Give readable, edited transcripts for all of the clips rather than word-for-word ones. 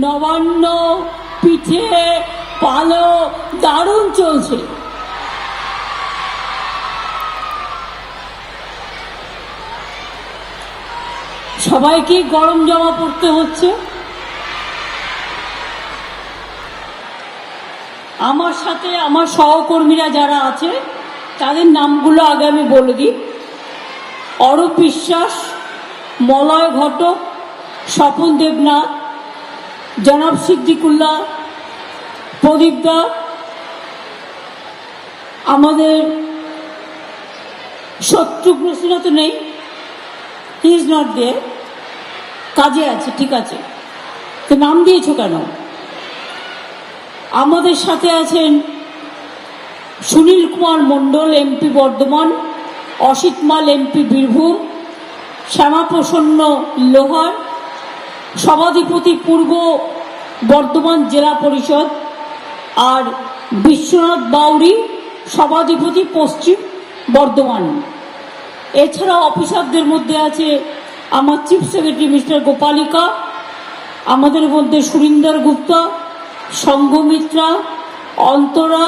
নবান্ন, পিঠে, পালো দারুণ চলছে। সবাইকে গরম জামা পরতে হচ্ছে। আমার সাথে আমার সহকর্মীরা যারা আছে তাদের নামগুলো আগে আমি বলে দিই। অরূপ বিশ্বাস, মলয় ঘটক, স্বপন দেবনাথ, জনাব সিদ্দিকুল্লাহ, প্রদীপ দা, আমাদের শত্রুঘ্ন সিনহা তো নেই, হি ইজ নট দেয়ার, কাজে আছে, ঠিক আছে, তো নাম দিয়েছো কেন? আমাদের সাথে আছেন সুনীল কুমার মণ্ডল, এমপি বর্ধমান, অসিত মাল, এমপি বীরভূম, শ্যামাপ্রসন্ন লোহার, সভাধিপতি পূর্ব বর্ধমান জেলা পরিষদ, আর বিশ্বনাথ বাউরি, সভাধিপতি পশ্চিম বর্ধমান। এছাড়া অফিসারদের মধ্যে আছে আমার চিফ সেক্রেটারি মিস্টার গোপালিকা, আমাদের মধ্যে সুরিন্দর গুপ্তা, সংঘমিত্রা, অন্তরা,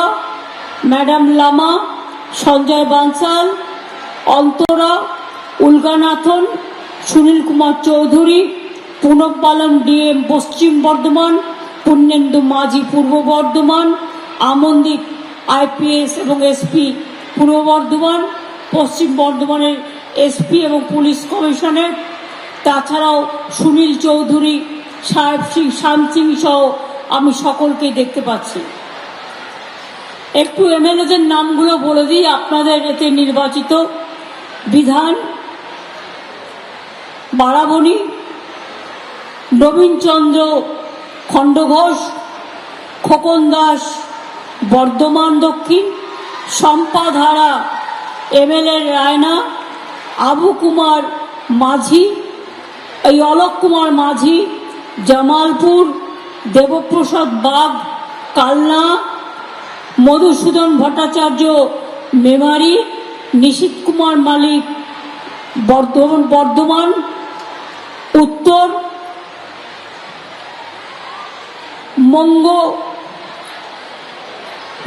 ম্যাডাম লামা, সঞ্জয় বানসাল, অন্তরা, উলগানাথন, সুনীল কুমার চৌধুরী, পুনব পালন ডিএম পশ্চিম বর্ধমান, পুণ্যেন্দু মাঝি পূর্ব বর্ধমান, আমনদীপ আইপিএস এবং এসপি পূর্ব বর্ধমান, পশ্চিম বর্ধমানের এসপি এবং পুলিশ কমিশনার, তাছাড়াও সুনীল চৌধুরী, সাহেব সিং, শ্যাম সিং সহ আমি সকলকেই দেখতে পাচ্ছি। একটু এমএলএদের নামগুলো বলে দিই আপনাদের এতে নির্বাচিত। বিধান বারাবণী, নবীনচন্দ্র খণ্ডঘোষ, খোকন দাস বর্ধমান দক্ষিণ, সম্পাধারা এমএলএ রায়না, আবু কুমার মাঝি, এই অলোক কুমার মাঝি জামালপুর, দেবপ্রসাদ বাগ কালনা, মধুসূদন ভট্টাচার্য মেমারি, নিশীথ কুমার মালিক বর্ধমান উত্তর,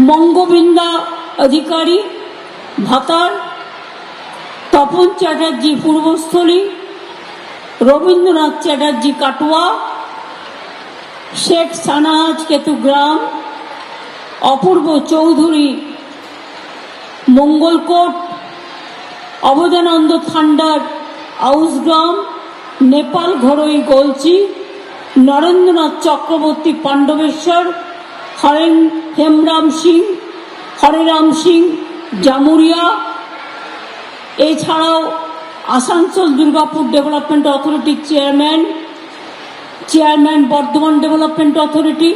মঙ্গবৃন্দা অধিকারী ভাতার, তপন চ্যাটার্জি পূর্বস্থলী, রবীন্দ্রনাথ চ্যাটার্জি কাটোয়া, শেখ সানাহাজ কেতুগ্রাম, অপূর্ব চৌধুরী মঙ্গলকোট, অবদানন্দ থান্ডার আউসগ্রাম, নেপাল ঘরোই গলচি, নরেন্দ্রনাথ চক্রবর্তী পাণ্ডবেশ্বর, হরেরাম সিং জামুরিয়া। এছাড়াও আসানসোল দুর্গাপুর ডেভেলপমেন্ট অথরিটির chairman Bardhaman development authority,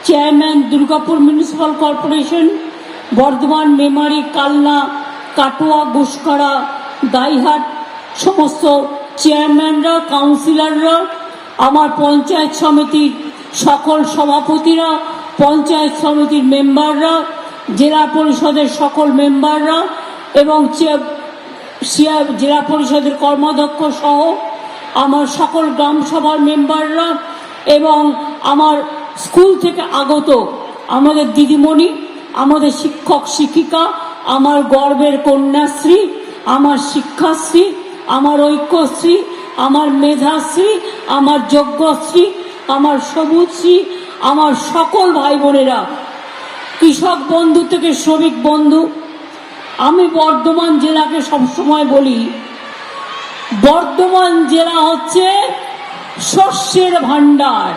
chairman Durgapur municipal corporation, Bardhaman, Memari, Kalna, Katwa, Guskara, দাইহাট, সমস্ত চেয়ারম্যানরা, কাউন্সিলররা, আমার পঞ্চায়েত সমিতির সকল সভাপতিরা, পঞ্চায়েত সমিতির মেম্বাররা, জেলা পরিষদের সকল মেম্বাররা এবং জেলা পরিষদের কর্মাধ্যক্ষ সহ আমার সকল গ্রাম সভার মেম্বাররা এবং আমার স্কুল থেকে আগত আমাদের দিদিমণি, আমাদের শিক্ষক শিক্ষিকা, আমার গর্বের কন্যাশ্রী, আমার শিক্ষাশ্রী, আমার ঐক্যশ্রী, আমার মেধাশ্রী, আমার যজ্ঞশ্রী, আমার সবুজশ্রী, আমার সকল ভাই বোনেরা, কৃষক বন্ধু থেকে শ্রমিক বন্ধু। আমি বর্ধমান জেলাকে সবসময় বলি, বর্ধমান জেলা হচ্ছে শস্যের ভাণ্ডার।